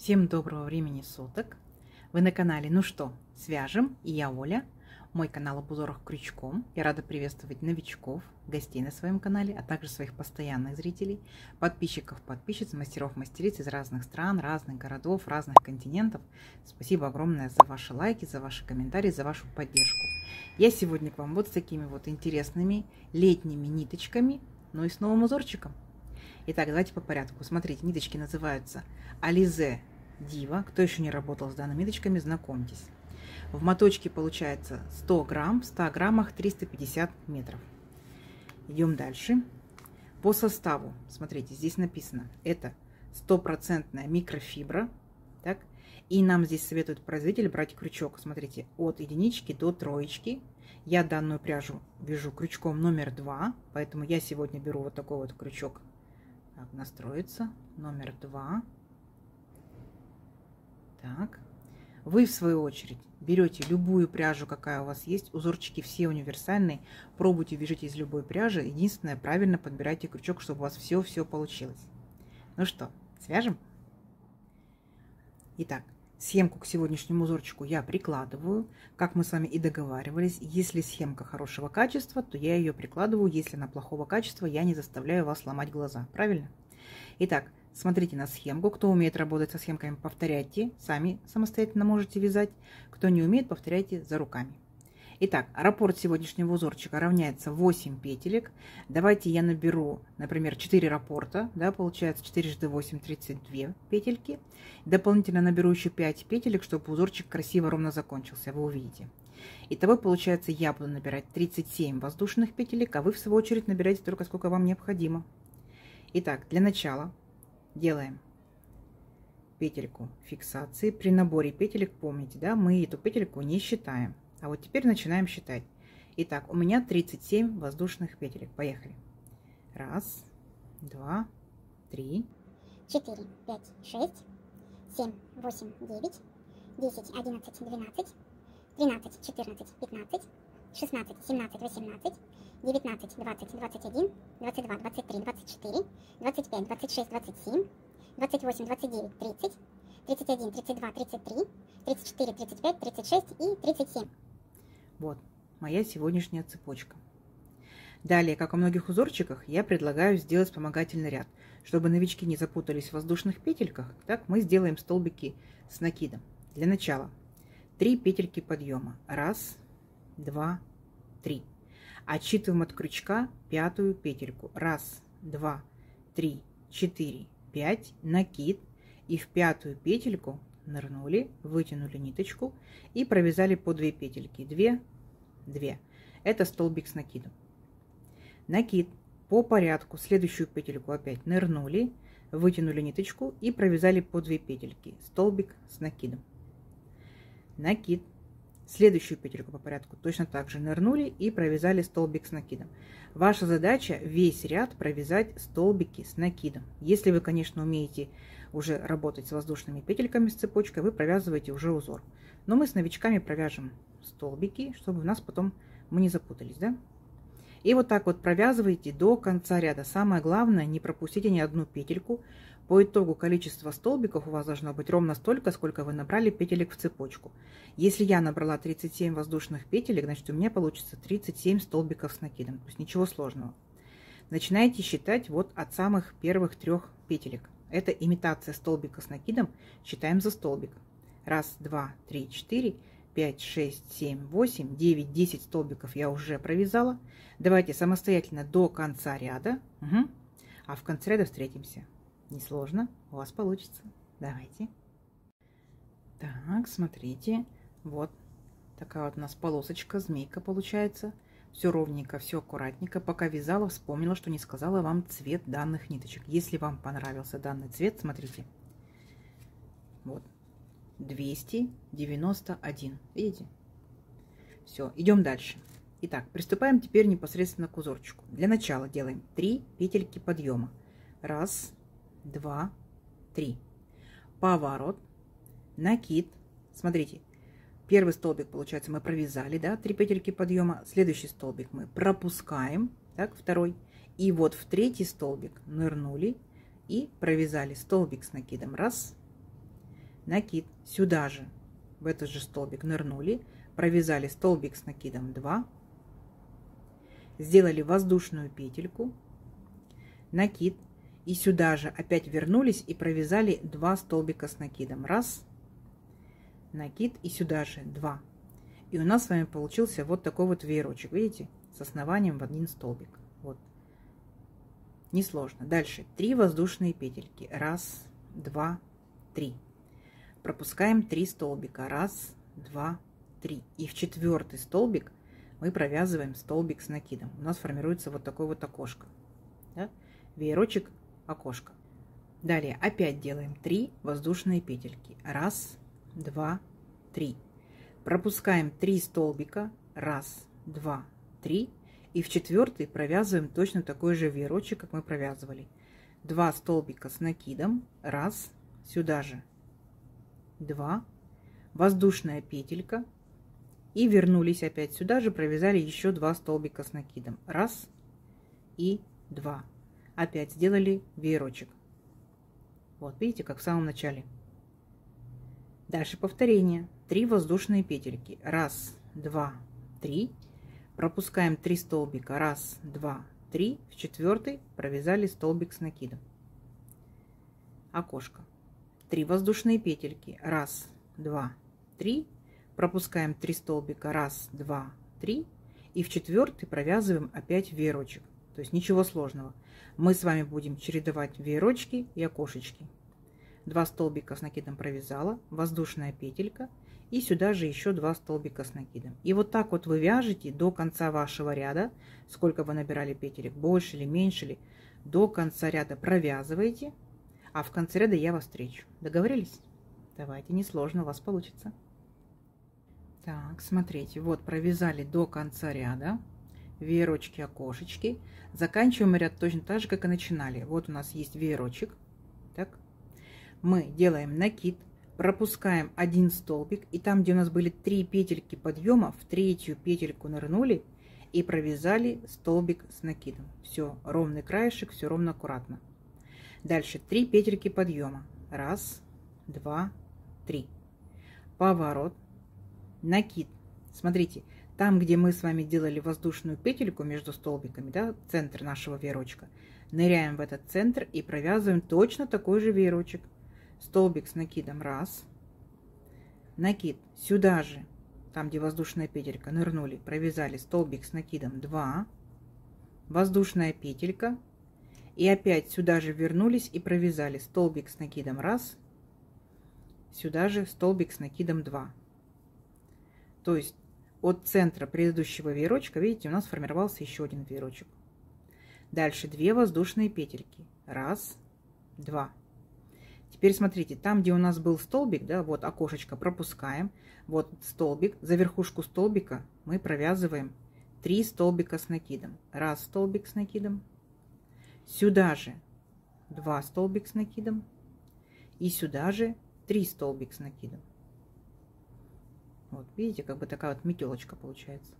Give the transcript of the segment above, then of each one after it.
Всем доброго времени суток! Вы на канале «Ну что, свяжем?» И я Оля. Мой канал об узорах крючком. Я рада приветствовать новичков, гостей на своем канале, а также своих постоянных зрителей, подписчиков, подписчиц, мастеров, мастериц из разных стран, разных городов, разных континентов. Спасибо огромное за ваши лайки, за ваши комментарии, за вашу поддержку. Я сегодня к вам вот с такими вот интересными летними ниточками, но и с новым узорчиком. Итак, давайте по порядку. Смотрите, ниточки называются Alize Diva. Кто еще не работал с данными ниточками, знакомьтесь. В моточке получается 100 грамм, в 100 граммах 350 метров. Идем дальше. По составу, смотрите, здесь написано, это 100% микрофибра. Так? И нам здесь советует производитель брать крючок, смотрите, от единички до троечки. Я данную пряжу вяжу крючком номер 2, поэтому я сегодня беру вот такой вот крючок. Так, настроится номер 2. Так. Вы, в свою очередь, берете любую пряжу, какая у вас есть. Узорчики все универсальные. Пробуйте, вяжите из любой пряжи. Единственное, правильно подбирайте крючок, чтобы у вас все получилось. Ну что, свяжем? Итак, схемку к сегодняшнему узорчику я прикладываю. Как мы с вами и договаривались, если схемка хорошего качества, то я ее прикладываю. Если она плохого качества, я не заставляю вас ломать глаза. Правильно? Итак, смотрите на схемку. Кто умеет работать со схемками, повторяйте. Сами самостоятельно можете вязать. Кто не умеет, повторяйте за руками. Итак, раппорт сегодняшнего узорчика равняется 8 петелек. Давайте я наберу, например, 4 раппорта. Да, получается 4 × 8 = 32 петельки. Дополнительно наберу еще 5 петелек, чтобы узорчик красиво ровно закончился. Вы увидите. Итого получается, я буду набирать 37 воздушных петелек, а вы в свою очередь набираете только сколько вам необходимо. Итак, для начала делаем петельку фиксации. При наборе петелек, помните, да, мы эту петельку не считаем. А вот теперь начинаем считать. Итак, у меня 37 воздушных петелек. Поехали. 1, 2, 3, 4, 5, 6, 7, 8, 9, 10, 11, 12, 13, 14, 15, 16, 17, 18, 19, 20, 21, 22, 23, 24, 25, 26, 27, 28, 29, 30, 31, 32, 33, 34, 35, 36 и 37. Вот моя сегодняшняя цепочка. Далее, как у многих узорчиках, я предлагаю сделать вспомогательный ряд. Чтобы новички не запутались в воздушных петельках, так мы сделаем столбики с накидом. Для начала 3 петельки подъема. 1, 2, 3. Отсчитываем от крючка 5-ю петельку. 1, 2, 3, 4, 5. Накид. И в 5-ю петельку нырнули, вытянули ниточку и провязали по 2 петельки. 2, 2. Это столбик с накидом. Накид по порядку. Следующую петельку опять нырнули, вытянули ниточку и провязали по 2 петельки. Столбик с накидом. Накид. Следующую петельку по порядку точно так же нырнули и провязали столбик с накидом. Ваша задача весь ряд провязать столбики с накидом. Если вы, конечно, умеете уже работать с воздушными петельками с цепочкой, вы провязываете уже узор. Но мы с новичками провяжем столбики, чтобы у нас потом мы не запутались, да? И вот так вот провязывайте до конца ряда. Самое главное, не пропустите ни одну петельку. По итогу количество столбиков у вас должно быть ровно столько, сколько вы набрали петелек в цепочку. Если я набрала 37 воздушных петелек, значит у меня получится 37 столбиков с накидом. То есть ничего сложного. Начинайте считать вот от самых первых 3 петелек. Это имитация столбика с накидом. Считаем за столбик. 1, 2, 3, 4, 5, 6, 7, 8, 9, 10 столбиков я уже провязала. Давайте самостоятельно до конца ряда. Угу. А в конце ряда встретимся. Несложно, у вас получится. Давайте. Так, смотрите. Вот такая вот у нас полосочка, змейка получается. Все ровненько, все аккуратненько. Пока вязала, вспомнила, что не сказала вам цвет данных ниточек. Если вам понравился данный цвет, смотрите. Вот. 291. Видите? Все, идем дальше. Итак, приступаем теперь непосредственно к узорчику. Для начала делаем 3 петельки подъема. 1, 2, 3. Поворот, накид. Смотрите, первый столбик, получается, мы провязали, да, 3 петельки подъема. Следующий столбик мы пропускаем, так, второй. И вот в 3-й столбик нырнули и провязали столбик с накидом. 1, накид, сюда же, в этот же столбик нырнули, провязали столбик с накидом 2, сделали воздушную петельку, накид, и сюда же опять вернулись и провязали 2 столбика с накидом. Раз, накид, и сюда же 2. И у нас с вами получился вот такой вот веерочек, видите, с основанием в один столбик. Вот. Несложно. Дальше 3 воздушные петельки. Раз, 2, 3. Пропускаем 3 столбика. Раз, 2, 3. И в 4-й столбик мы провязываем столбик с накидом. У нас формируется вот такое вот окошко. Да? Веерочек, окошко. Далее опять делаем 3 воздушные петельки. Раз, 2, 3. Пропускаем 3 столбика. Раз, 2, 3. И в 4-й провязываем точно такой же веерочек, как мы провязывали. 2 столбика с накидом. Раз, сюда же 2. Воздушная петелька. И вернулись опять сюда же, провязали еще 2 столбика с накидом. Раз и 2. Опять сделали веерочек. Вот, видите, как в самом начале. Дальше повторение. 3 воздушные петельки. Раз, 2, 3. Пропускаем 3 столбика. Раз, 2, 3. В 4-й провязали столбик с накидом. Окошко. 3 воздушные петельки. Раз, 2, 3. Пропускаем 3 столбика. Раз, 2, 3. И в 4-й провязываем опять веерочек. То есть ничего сложного. Мы с вами будем чередовать веерочки и окошечки. 2 столбика с накидом провязала, воздушная петелька, и сюда же еще 2 столбика с накидом. И вот так вот вы вяжете до конца вашего ряда, сколько вы набирали петелек, больше или меньше ли, до конца ряда провязываете, а в конце ряда я вас встречу. Договорились? Давайте, несложно, у вас получится. Так, смотрите, вот провязали до конца ряда. Веерочки, окошечки. Заканчиваем ряд точно так же, как и начинали. Вот у нас есть веерочек. Так. Мы делаем накид, пропускаем 1 столбик. И там, где у нас были 3 петельки подъема, в 3-ю петельку нырнули и провязали столбик с накидом. Все, ровный краешек, все ровно, аккуратно. Дальше 3 петельки подъема. Раз, 2, 3. Поворот, накид. Смотрите. Там, где мы с вами делали воздушную петельку между столбиками, да, центр нашего веерочка, ныряем в этот центр и провязываем точно такой же веерочек. Столбик с накидом раз, накид сюда же, там, где воздушная петелька, нырнули, провязали столбик с накидом 2, воздушная петелька, и опять сюда же вернулись и провязали столбик с накидом раз, сюда же столбик с накидом 2. То есть от центра предыдущего веерочка, видите, у нас формировался еще один веерочек. Дальше 2 воздушные петельки. Раз, 2. Теперь смотрите, там, где у нас был столбик, да, вот окошечко пропускаем. Вот столбик, за верхушку столбика мы провязываем 3 столбика с накидом. Раз столбик с накидом. Сюда же 2 столбик с накидом. И сюда же 3 столбик с накидом. Вот, видите, как бы такая вот метелочка получается.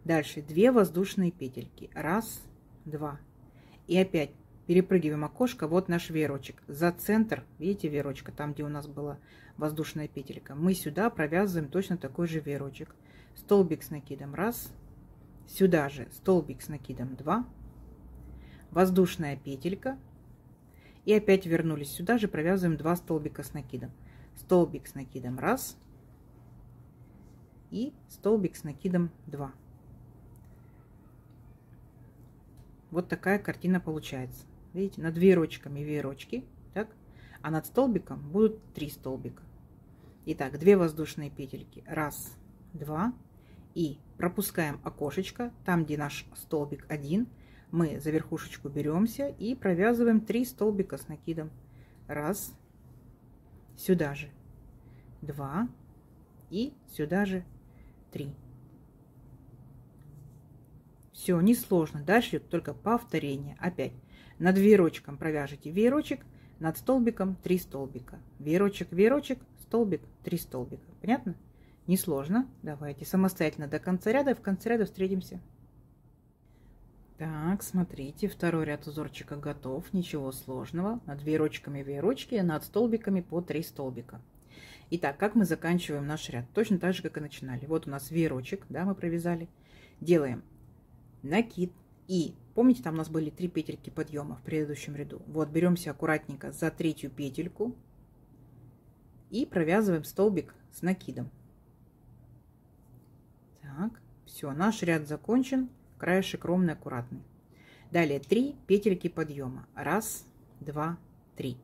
Дальше 2 воздушные петельки. Раз, 2. И опять перепрыгиваем окошко. Вот наш веерочек. За центр, видите, веерочка, там, где у нас была воздушная петелька, мы сюда провязываем точно такой же веерочек. Столбик с накидом раз. Сюда же столбик с накидом 2. Воздушная петелька. И опять вернулись сюда же, провязываем 2 столбика с накидом. Столбик с накидом раз. И столбик с накидом 2. Вот такая картина получается. Видите, над веерочками веерочки, так, а над столбиком будут 3 столбика. Итак, 2 воздушные петельки. Раз, 2. И пропускаем окошечко. Там, где наш столбик 1, мы за верхушечку беремся и провязываем 3 столбика с накидом. Раз. Сюда же 2. И сюда же 3. Все, несложно. Дальше идет только повторение. Опять над веерочком провяжите веерочек, над столбиком 3 столбика. Веерочек, веерочек, столбик, 3 столбика. Понятно? Несложно. Давайте самостоятельно до конца ряда. В конце ряда встретимся. Так, смотрите, второй ряд узорчика готов, ничего сложного. Над веерочками веерочки, над столбиками по 3 столбика. Итак, как мы заканчиваем наш ряд? Точно так же, как и начинали. Вот у нас веерочек, да, мы провязали. Делаем накид. И помните, там у нас были 3 петельки подъема в предыдущем ряду. Вот, беремся аккуратненько за 3-ю петельку и провязываем столбик с накидом. Так, все, наш ряд закончен. Краешек ровный, аккуратный. Далее 3 петельки подъема. 1, 2, 3.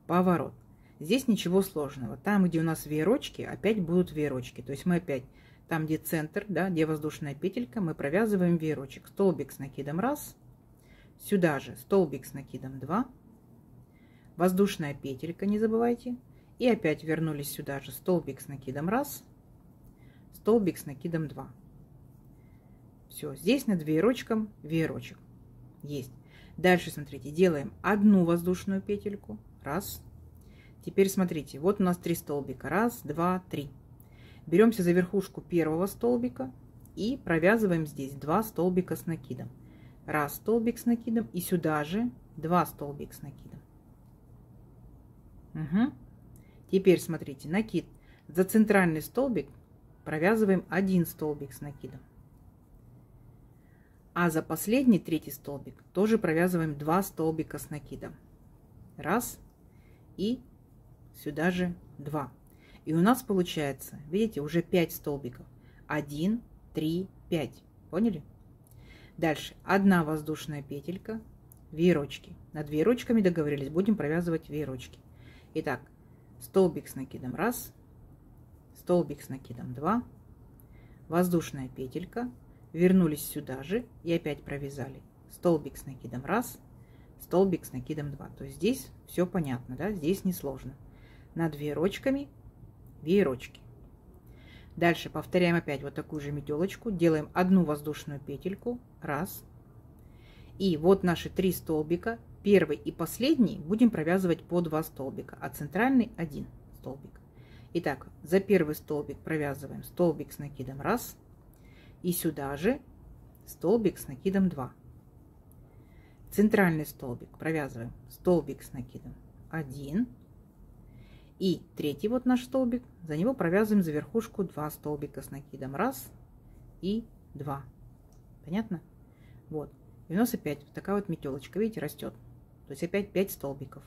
Поворот. Здесь ничего сложного. Там, где у нас веерочки, опять будут веерочки. То есть мы опять, там, где центр, да, где воздушная петелька, мы провязываем веерочек. Столбик с накидом 1. Сюда же столбик с накидом 2. Воздушная петелька, не забывайте. И опять вернулись сюда же. Столбик с накидом 1. Столбик с накидом 2. Все, здесь над веерочком веерочек. Есть. Дальше, смотрите, делаем одну воздушную петельку. 1. Теперь смотрите, вот у нас 3 столбика. 1, 2, 3. Беремся за верхушку первого столбика и провязываем здесь 2 столбика с накидом. 1 столбик с накидом и сюда же 2 столбика с накидом. Угу. Теперь смотрите, накид. За центральный столбик провязываем 1 столбик с накидом. А за последний 3-й столбик тоже провязываем 2 столбика с накидом. 1 и сюда же 2. И у нас получается, видите, уже 5 столбиков. 1, 3, 5. Поняли? Дальше 1 воздушная петелька, веерочки. Над веерочками договорились, будем провязывать веерочки. Итак, столбик с накидом 1, столбик с накидом 2, воздушная петелька. Вернулись сюда же и опять провязали столбик с накидом 1, столбик с накидом 2. То есть здесь все понятно, да? Здесь несложно. Над веерочками веерочки. Dальше повторяем опять вот такую же метелочку. Делаем 1 воздушную петельку. 1. И вот наши 3 столбика. Первый и последний будем провязывать по 2 столбика, а центральный 1 столбик. Итак, за первый столбик провязываем столбик с накидом 1. И сюда же столбик с накидом 2. Центральный столбик провязываем столбик с накидом 1. И третий вот наш столбик, за него провязываем за верхушку 2 столбика с накидом 1 и 2. Понятно? Вот. И у нас опять такая вот метелочка, видите, растет. То есть опять 5 столбиков.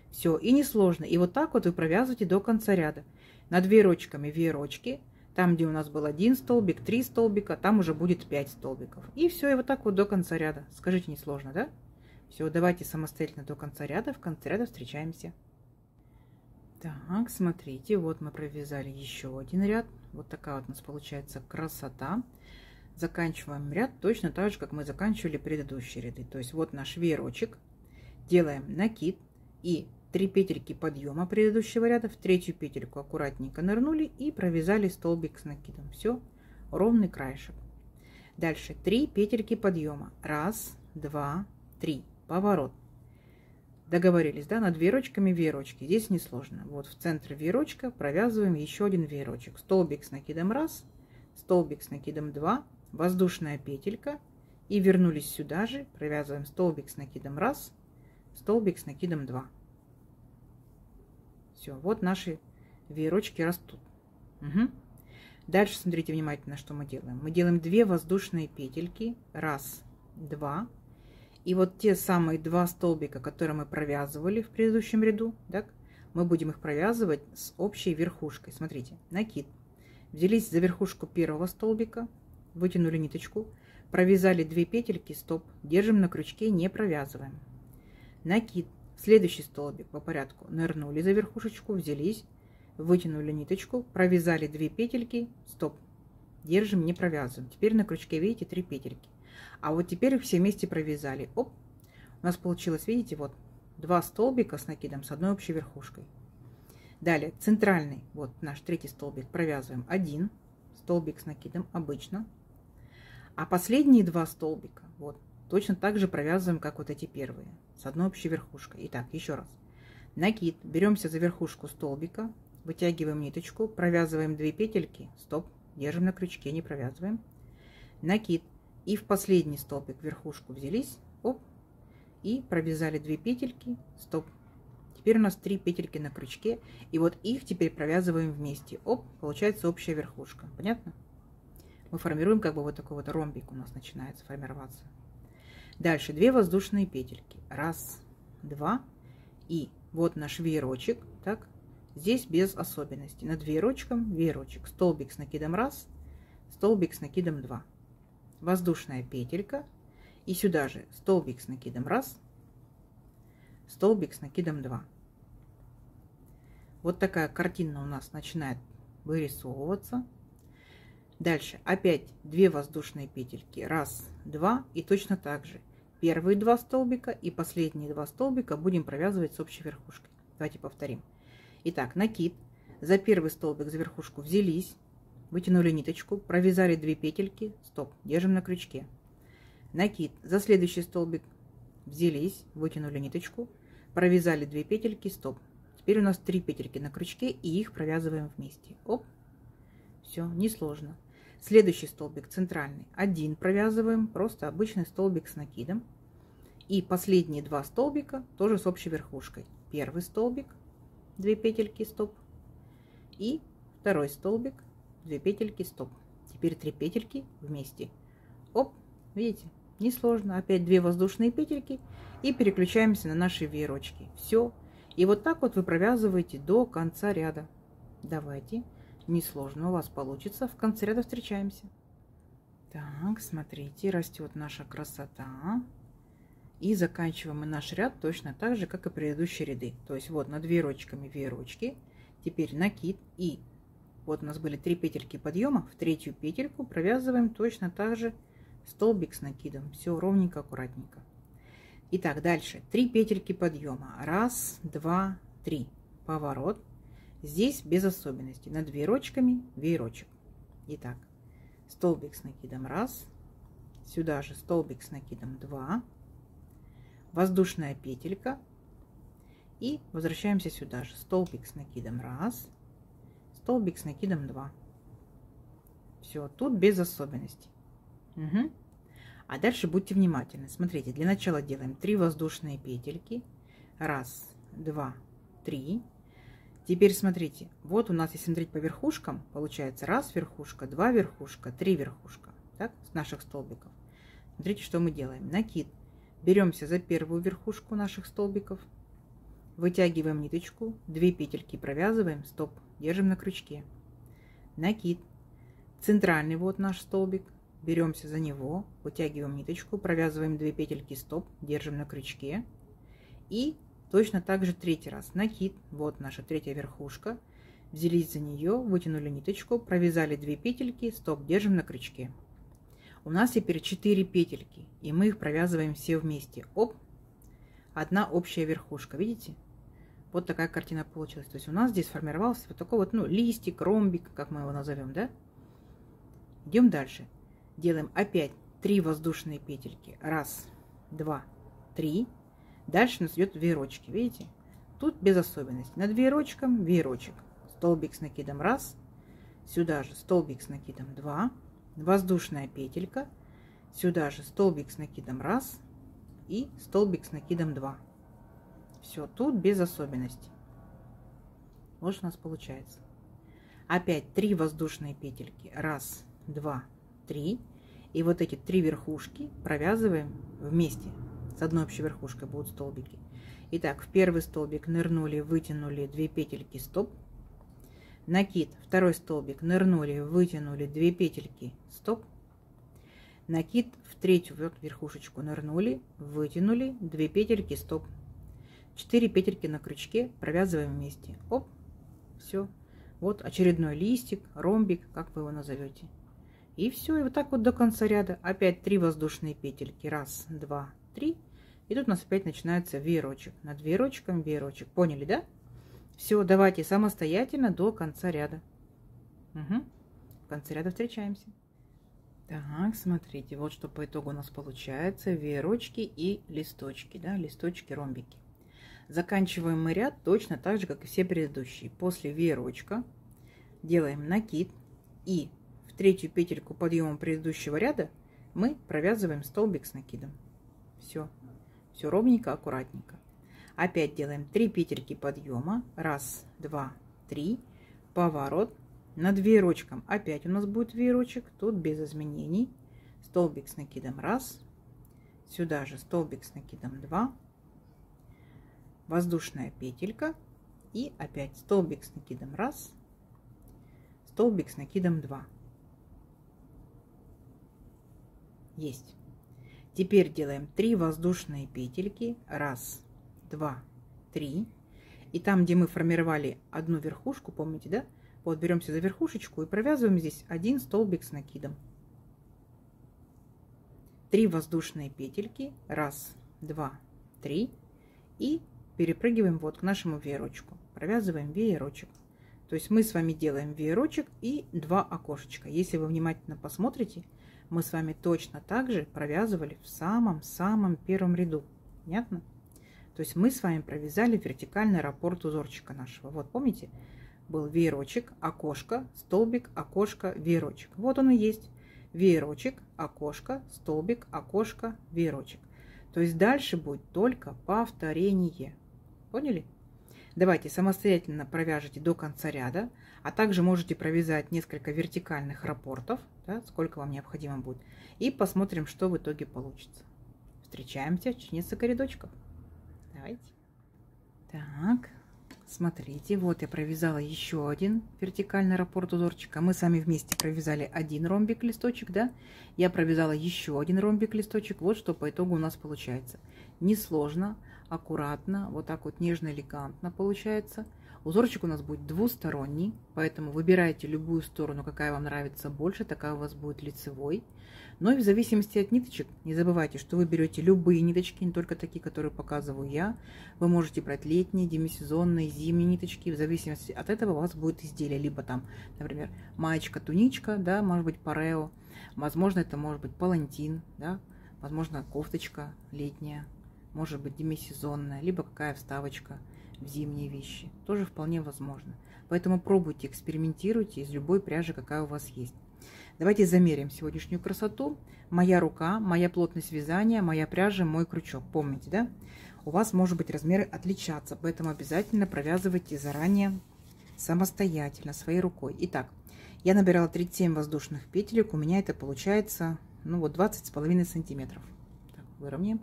Все, и несложно. И вот так вот вы провязываете до конца ряда. Над веерочками веерочки. Там, где у нас был 1 столбик, 3 столбика, там уже будет 5 столбиков. И все, и вот так вот до конца ряда. Скажите, несложно, да? Все, давайте самостоятельно до конца ряда. В конце ряда встречаемся. Так, смотрите, вот мы провязали еще один ряд. Вот такая вот у нас получается красота. Заканчиваем ряд точно так же, как мы заканчивали предыдущие ряды. То есть вот наш веерочек. Делаем накид и 3 петельки подъема предыдущего ряда, в 3-ю петельку аккуратненько нырнули и провязали столбик с накидом. Все, ровный краешек. Дальше 3 петельки подъема. 1, 2, 3. Поворот. Договорились, да? Над веерочками веерочки. Здесь несложно. Вот в центре веерочка провязываем еще один веерочек. Столбик с накидом 1, столбик с накидом 2, воздушная петелька. И вернулись сюда же. Провязываем столбик с накидом 1, столбик с накидом 2. Все, вот наши веерочки растут. Угу. Дальше смотрите внимательно, что мы делаем. Мы делаем 2 воздушные петельки. 1, 2. И вот те самые 2 столбика, которые мы провязывали в предыдущем ряду, так, мы будем их провязывать с общей верхушкой. Смотрите, накид. Взялись за верхушку первого столбика, вытянули ниточку, провязали 2 петельки, стоп, держим на крючке, не провязываем. Накид. Следующий столбик по порядку. Нырнули за верхушечку, взялись, вытянули ниточку, провязали 2 петельки, стоп, держим, не провязываем. Теперь на крючке, видите, 3 петельки. А вот теперь их все вместе провязали. Оп, у нас получилось, видите, вот 2 столбика с накидом с одной общей верхушкой. Далее центральный, вот наш 3-й столбик, провязываем 1 столбик с накидом обычно. А последние 2 столбика, вот, точно так же провязываем, как вот эти первые, с одной общей верхушкой. Итак, еще раз. Накид. Беремся за верхушку столбика, вытягиваем ниточку, провязываем 2 петельки, стоп, держим на крючке, не провязываем. Накид. И в последний столбик верхушку взялись, оп, и провязали 2 петельки, стоп. Теперь у нас 3 петельки на крючке, и вот их теперь провязываем вместе. Оп, получается общая верхушка. Понятно? Мы формируем как бы вот такой вот ромбик у нас начинается формироваться. Дальше 2 воздушные петельки. 1, 2, и вот наш веерочек. Так, здесь без особенностей. Над веерочком веерочек. Столбик с накидом 1, столбик с накидом 2. Воздушная петелька. И сюда же столбик с накидом 1, столбик с накидом 2. Вот такая картина у нас начинает вырисовываться. Дальше опять 2 воздушные петельки. 1, 2. И точно так же первые 2 столбика и последние 2 столбика будем провязывать с общей верхушкой. Давайте повторим. Итак, накид. За первый столбик, за верхушку взялись, вытянули ниточку, провязали 2 петельки, стоп, держим на крючке. Накид. За следующий столбик взялись, вытянули ниточку, провязали 2 петельки, стоп. Теперь у нас 3 петельки на крючке, и их провязываем вместе. Оп, все, несложно. Следующий столбик центральный, 1 провязываем, просто обычный столбик с накидом. И последние 2 столбика тоже с общей верхушкой. Первый столбик, 2 петельки, стоп. И второй столбик, 2 петельки, стоп. Теперь 3 петельки вместе. Оп, видите, несложно. Опять 2 воздушные петельки и переключаемся на наши веерочки. Все. И вот так вот вы провязываете до конца ряда. Давайте. Несложно у вас получится. В конце ряда встречаемся. Так, смотрите, растет наша красота. И заканчиваем мы наш ряд точно так же, как и предыдущие ряды. То есть вот над веерочками веерочки. Теперь накид. И вот у нас были 3 петельки подъема. В третью петельку провязываем точно так же столбик с накидом. Все ровненько, аккуратненько. Итак, дальше 3 петельки подъема. 1, 2, 3. Поворот. Здесь без особенностей. Над веерочками веерочек. Итак, столбик с накидом 1. Сюда же столбик с накидом 2. Воздушная петелька. И возвращаемся сюда же. Столбик с накидом 1. Столбик с накидом 2. Все, тут без особенностей. Угу. А дальше будьте внимательны. Смотрите, для начала делаем 3 воздушные петельки. 1, 2, 3. Теперь смотрите, вот у нас, если смотреть по верхушкам, получается 1 верхушка, 2 верхушка, 3 верхушка, так, с наших столбиков. Смотрите, что мы делаем. Накид. Беремся за первую верхушку наших столбиков, вытягиваем ниточку, 2 петельки провязываем, стоп, держим на крючке. Накид. Центральный вот наш столбик. Беремся за него, вытягиваем ниточку, провязываем 2 петельки, стоп, держим на крючке. И точно так же 3-й раз. Накид, вот наша 3-я верхушка. Взялись за нее, вытянули ниточку, провязали 2 петельки, стоп, держим на крючке. У нас теперь 4 петельки, и мы их провязываем все вместе. Оп, одна общая верхушка, видите? Вот такая картина получилась. То есть у нас здесь сформировался вот такой вот, ну, листик, ромбик, как мы его назовем, да? Идем дальше. Делаем опять 3 воздушные петельки. 1, 2, 3. Дальше у нас идет веерочки, видите? Тут без особенностей. Над веерочком веерочек. Столбик с накидом 1. Сюда же столбик с накидом 2. Воздушная петелька. Сюда же столбик с накидом 1. И столбик с накидом 2. Все, тут без особенностей. Вот что у нас получается. Опять 3 воздушные петельки. 1, 2, 3. И вот эти 3 верхушки провязываем вместе. С одной общей верхушкой будут столбики. Итак, в первый столбик нырнули, вытянули 2 петельки, стоп. Накид, второй столбик нырнули, вытянули 2 петельки, стоп. Накид, в третью вот верхушечку нырнули, вытянули 2 петельки, стоп. 4 петельки на крючке провязываем вместе. Оп, все. Вот очередной листик, ромбик, как вы его назовете. И все, и вот так вот до конца ряда. Опять 3 воздушные петельки. 1, 2, 3. И тут у нас опять начинается веерочек. Над веерочком веерочек. Поняли, да? Все, давайте самостоятельно до конца ряда. Угу. В конце ряда встречаемся. Так, смотрите, вот что по итогу у нас получается. Веерочки и листочки, да, листочки, ромбики. Заканчиваем мы ряд точно так же, как и все предыдущие. После веерочка делаем накид и в третью петельку подъемом предыдущего ряда мы провязываем столбик с накидом. Все ровненько, аккуратненько. Опять делаем 3 петельки подъема. 1, 2, 3. Поворот. Над веерочком опять у нас будет веерочек. Тут без изменений. Столбик с накидом 1. Сюда же столбик с накидом 2. Воздушная петелька. И опять столбик с накидом 1. Столбик с накидом 2. Есть. Теперь делаем 3 воздушные петельки. 1, 2, 3. И там, где мы формировали одну верхушку, помните, да? Вот беремся за верхушечку и провязываем здесь 1 столбик с накидом. 3 воздушные петельки. 1, 2, 3. И перепрыгиваем вот к нашему веерочку. Провязываем веерочек. То есть мы с вами делаем веерочек и 2 окошечка. Если вы внимательно посмотрите, мы с вами точно так же провязывали в самом-самом первом ряду. Понятно? То есть мы с вами провязали вертикальный раппорт узорчика нашего. Вот помните? Был веерочек, окошко, столбик, окошко, веерочек. Вот он и есть. Веерочек, окошко, столбик, окошко, веерочек. То есть дальше будет только повторение. Поняли? Давайте самостоятельно провяжите до конца ряда, а также можете провязать несколько вертикальных раппортов, да, сколько вам необходимо будет, и посмотрим, что в итоге получится. Встречаемся через несколько рядочков. Давайте. Так, смотрите, вот я провязала еще один вертикальный раппорт узорчика. Мы с вами вместе провязали один ромбик листочек, да? Я провязала еще один ромбик листочек. Вот что по итогу у нас получается. Несложно, аккуратно, вот так вот нежно, элегантно получается. Узорчик у нас будет двусторонний, поэтому выбирайте любую сторону, какая вам нравится больше, такая у вас будет лицевой. Но и в зависимости от ниточек, не забывайте, что вы берете любые ниточки, не только такие, которые показываю я. Вы можете брать летние, демисезонные, зимние ниточки. В зависимости от этого у вас будет изделие. Либо там, например, маечка, туничка, да, может быть парео. Возможно, это может быть палантин, да, возможно, кофточка летняя, может быть демисезонная, либо какая вставочка в зимние вещи. Тоже вполне возможно. Поэтому пробуйте, экспериментируйте из любой пряжи, какая у вас есть. Давайте замерим сегодняшнюю красоту. Моя рука, моя плотность вязания, моя пряжа, мой крючок. Помните, да? У вас может быть размеры отличаться, поэтому обязательно провязывайте заранее самостоятельно, своей рукой. Итак, я набирала 37 воздушных петелек. У меня это получается, ну вот 20,5 сантиметров. Так, выровняем.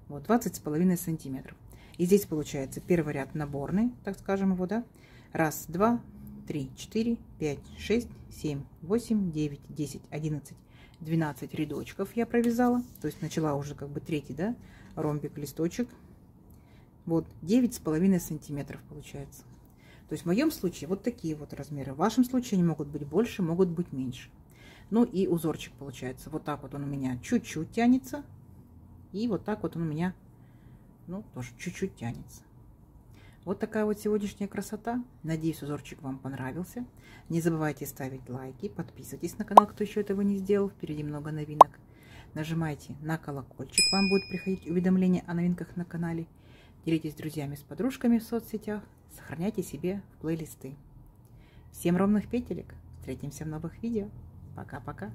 Вот 20,5 сантиметров. И здесь получается первый ряд наборный, так скажем его, да? 1, 2, 3, 4, 5, 6, 7, 8, 9, 10, 11, 12 рядочков я провязала. То есть начала уже как бы третий, да, ромбик, листочек. Вот 9,5 сантиметров получается. То есть в моем случае вот такие вот размеры. В вашем случае они могут быть больше, могут быть меньше. Ну и узорчик получается. Вот так вот он у меня чуть-чуть тянется. И вот так вот он у меня, ну, тоже чуть-чуть тянется. Вот такая вот сегодняшняя красота. Надеюсь, узорчик вам понравился. Не забывайте ставить лайки, подписывайтесь на канал, кто еще этого не сделал. Впереди много новинок. Нажимайте на колокольчик, вам будет приходить уведомления о новинках на канале. Делитесь с друзьями, с подружками в соцсетях. Сохраняйте себе в плейлисты. Всем ровных петелек. Встретимся в новых видео. Пока-пока.